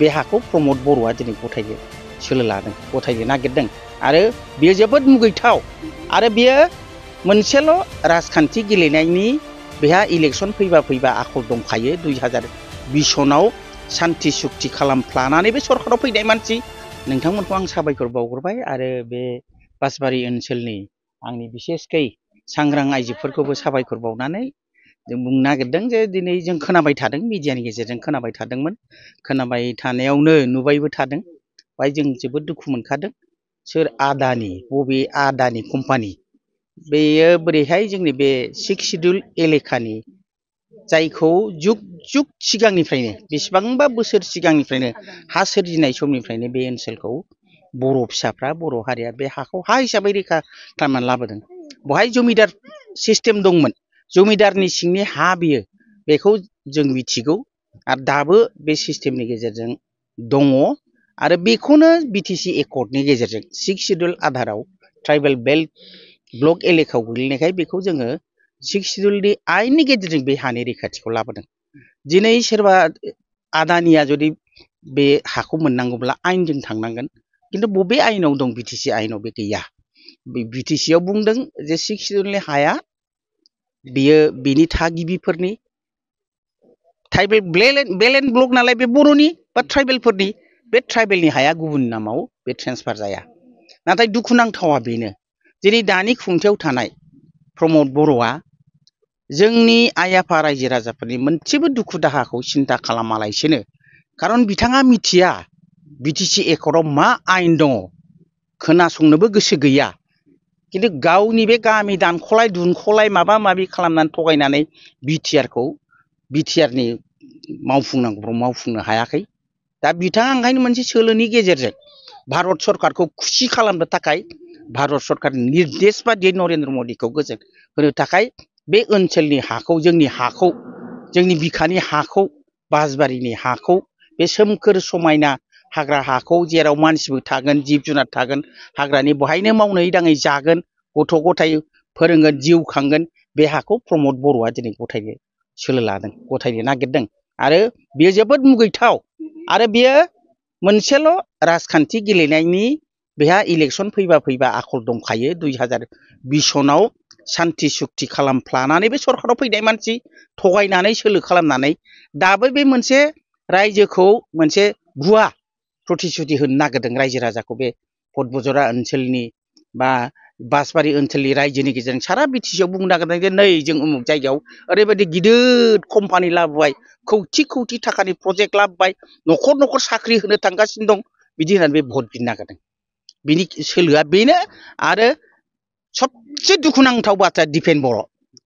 बे हाखौ प्रमद बर'आ दिनै गथायनो सोलो लादों गथायनो नागिरदों आरो बेयो जोबोद मुगैथाव आरो बेयो मोनसेल' राजखान्थि गेलेनायनि बेहा इलेक्सन फैबा आखल दंखायो 2020 सनाव शान्ति सुक्ति खालामफ्लानानै बे सरकाराव फैनाय मानसि नोंथांमोनखौ आं साबायखर बावग्रोबाय आरो बे बासबारि ओनसोलनि आंनि बिसेसकै सांग्रां आइजोफोरखौबो साबायखर बावनानै जों बुंनो नागिरदों जे दिनै जों खोनाबाय थादों मिडियानि गेजेरजों खोनाबाय थादोंमोन खोनाबाय थानायावनो नुबायबो थादों बाय जों जोबोद दुखु मोनखादों सोर आदानि बबे आदानि कम्पानि बेयो बोरैहाय जोंनि बे 6 शिड्युल एलेकानि जायखौ जुग जुग सिगांनिफ्रायनो बेसेबांबा बोसोर सिगांनिफ्रायनो हा सोरजिनाय समनिफ्रायनो बे ओनसोलखौ बर' फिसाफ्रा बर' हारिया बे हाखौ हा हिसाबै रैखा खालामनानै लाबोदों बहाय जमिदार सिस्टेम दंमोन जमिदारनि सिंनि हा बियो बेखौ जों मिथिगौ आरो दाबो बे सिस्टेमनि गेजेरजों दङ आरो बेखौनो बिटिसि एकर्डनि गेजेरजों 6 शिड्युल आधाराव ट्राइबेल बेल्ट ब्लक एलेकायाव गोग्लैनायखाय बेखौ जोङो 6 शिड्युलनि आयेननि गेजेरजों बे हानि रैखाथिखौ लाबोदों दिनै सोरबा आदानिया जुदि बे हाखौ मोननांगौब्ला आयेनजों थांनांगोन किन्तु बबे आयेनाव दं बिटिसि आयेनाव बे गैया बिटिसियाव बुंदों जे 6 शिड्युलनि हाया बियो बिनि थागिबिफोरनि ट्राइबेल बेलेन्ड ब्लक नालाय बे बर'नि बा ट्राइबेलफोरनि बे ट्राइबेलनि हाया गुबुन नामाव बे ट्रेन्सफार जाया नाथाय दुखुनांथावा बेनो दिनै दानि खुंथायाव थानाय प्रमद बर'आ जोंनि आइ आफा रायजो राजाफोरनि मोनसेबो दुखु दाहाखौ सिन्ता खालामालासेनो खारन बिथाङा मिथिया बिटिसि एकर्डआव मा आयेन दङ खोनासंनोबो गोसो गैया किन्तु गावनि बे गामि दानख'लाय दुनख'लाय माबा माबि खालामनानै थगायनानै बिटिआरनि मावफुंनांगौ मावफुंनो हायाखै दा बिथाङा ओंखायनो मोनसे सोलोनि गेजेरजों भारत सरकारखौ खुसि खालामनो थाखाय भारत सरकारनि निर्देश बादियै नरेन्द्र मदिखौ गोजोन होनो थाखाय बे ओनसोलनि हाखौ जोंनि बिखानि हाखौ बासबारिनि हाखौ बे सोमखोर समायना हाग्रा हाखौ जेराव मानसिबो थागोन जिब जुनार थागोन हाग्रानि बहायनो मावनै दाङै जागोन गथ' गथाय फोरोंगोन जिउ खांगोन बे हाखौ प्रमद बर'आ दिनै गथायनो सोलो लादों गथायनो नागिरदों आरो बेयो जोबोद मुगैथाव आरो बेयो मोनसेल' राजखान्थि गेलेनायनि बेहा इलेक्सन फैबा आखल दंखायो 2020 सनाव शान्ति सुक्ति खालामफ्लानानै बे सरकाराव फैनाय मानसि थगायनानै सोलो खालामनानै दाबो बे मोनसे रायजोखौ मोनसे भुवा प्रतिश्रुति होनो नागिरदों रायजो राजाखौ बे भटबजरा ओनसोलनि बा बासबारि ओनसोलनि रायजोनि गेजेरजों सारा बिटिसिआव बुंनो नागिरदों जे नै जों उमुक जायगायाव ओरैबायदि गिदिर कम्पानि लाबोबाय कौटि थाखानि प्रजेक्ट लाबोबाय न'खर साख्रि होनो थांगासिनो दं बिदि होननानै बे भट बिनो नागिरदों बिनि सोलोआ बेनो आरो सबसे दुखुनांथाव बाथ्रा दिपेन बर'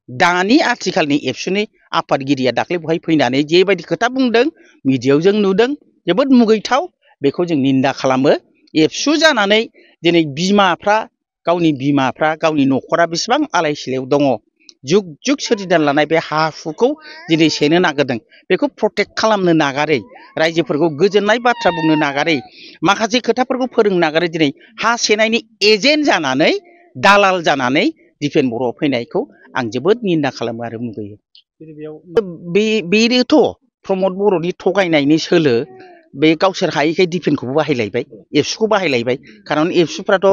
दानि आथिखालनि एबसुनि आफादगिरिया दाख्लै बहाय फैनानै जेबायदि खोथा बुंदों मिडियायाव जों नुदों जोबोद मुगैथाव बेखौ जों निन्दा खालामो एबसु जानानै दिनै गावनि बिमाफ्रा गावनि न'खरा बेसेबां आलाय सिलायाव दङ जुग जुग सोरजिना लानाय बे हा हुखौ दिनै सेनो नागिरदों बेखौ प्रटेक्ट खालामनो नागारै रायजोफोरखौ गोजोननाय बाथ्रा बुंनो नागारै माखासे खोथाफोरखौ फोरोंनो नागारै दिनै हा सेनायनि एजेन्ट जानानै दालाल जानानै दिपेन बर'आव फैनायखौ आं जोबोद निन्दा खालामो आरो मुगैयो बेनोथ' प्रमद बर'नि थगायनायनि सोलो बे गावसोर हायैखाय दिपेनखौबो बाहायलायबाय एबसुखौ बाहायलायबाय खारन एबसुफ्राथ'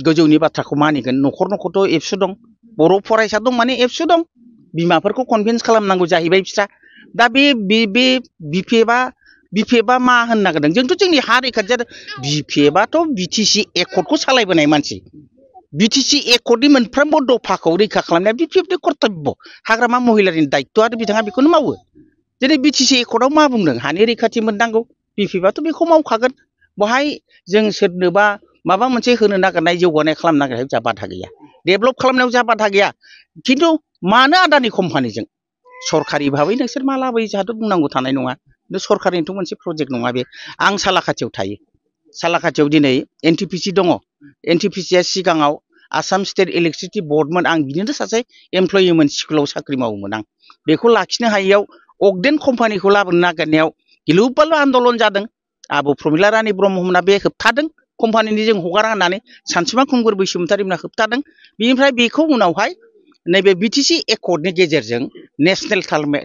गोजौनि बाथ्राखौ मानिगोन न'खरथ' एबसु दं बर' फरायसा दं माने एबसु दं बिमाफोरखौ कनभिन्स खालामनांगौ जाहैबाय बिस्रा दा बे बिपिएफआ मा होननो नागिरदों जोंथ' जोंनि हा रैखाथि जादों बिपिएफआथ' बिटिसि एकर्डखौ सालायबोनाय मानसि बिटिसि एकर्डनि मोनफ्रोमबो दफाखौ रैखा खालामनाया बिपिएफनि कर्तब्य हाग्रामा महिलारिनि दायित्व आरो बिथाङा बेखौनो मावो जेरै बिटिसि एकर्डआव मा बुंदों हानि रैखाथि मोननांगौ बिपिएफआथ' बेखौ मावखागोन बहाय जों सोरनोबा माबा मोनसे होनो नागिरनाय जौगानाय खालामनो नागिरनायाव जा बाधा गैया डेभेलप खालामनायाव जा बाधा गैया खिन्थु मानो आदानि कम्पानिजों सरकारि भाबै नोंसोर मा लाबोयो जोंहाथ' बुंनांगौ थानाय नङा खिन्थु सरकारिनिथ' मोनसे प्रजेक्ट नङा बे आं सालाकाथियाव थायो सालाकाथियाव दिनै एनटिपिसि दङ एनटिपिसिया सिगाङाव आसाम स्टेट इलेक्ट्रिसिटि बर्डमोन आं बिदिनो सासे एमप्लयिमोन स्कुलाव साख्रि मावोमोन आं बेखौ लाखिनो हायैयाव अगदेन कम्पानिखौ लाबोनो नागिरनायाव गिलु बालु आन्दलन जादों आब' प्रमिला रानी ब्रह्ममोना बे होबथादों कम्पानिनि जों हगारा होननानै सानसुमा खुंगुर बैसोमुसारि मोना होबथादों बिनिफ्राय बेखौ उनावहाय नैबे बिटिसि एकर्डनि गेजेरजों नेशनेल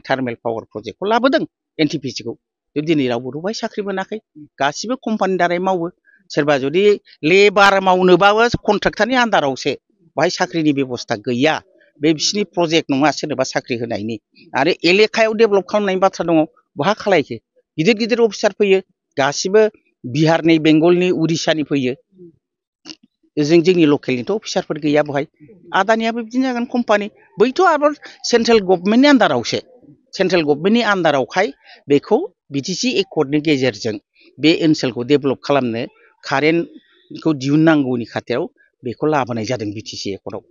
थार्मेल पावार प्रजेक्टखौ लाबोदों एनटिपिसिखौ दिनै रावबो बाहाय साख्रि मोनाखै गासिबो कम्पानि दारै मावो सोरबा जुदि लेबार मावनोबाबो कन्ट्राक्टरनि आन्दारावसो बाहाय साख्रिनि बेबस्था गैया बे बिसिनि प्रजेक्ट नङा सोरनोबा साख्रि होनायनि आरो एलेकायाव डेभेलप खालामनायनि बाथ्रा दङ बहा खालायखो गिदिर गिदिर अफिसार फैयो गासिबो बिहारनि बेंगलनि उरिष्यानि फैयो जोंनि लकेलनिथ' अफिसारफोर गैया बहाय आदानियाबो बिदिनो जागोन कम्पानि बैथ' आरो सेन्ट्रेल गभर्नमेन्टनि आन्दारावसो सेन्ट्रेल गभर्नमेन्टनि आन्दारावखाय बेखौ बिटिसि एकर्डनि गेजेरजों बे ओनसोलखौ डेभेलप खालामनो कारेन्टखौ दिहुननांगौनि खाथियाव बेखौ लाबोनाय जादों बिटिसि एकर्डआव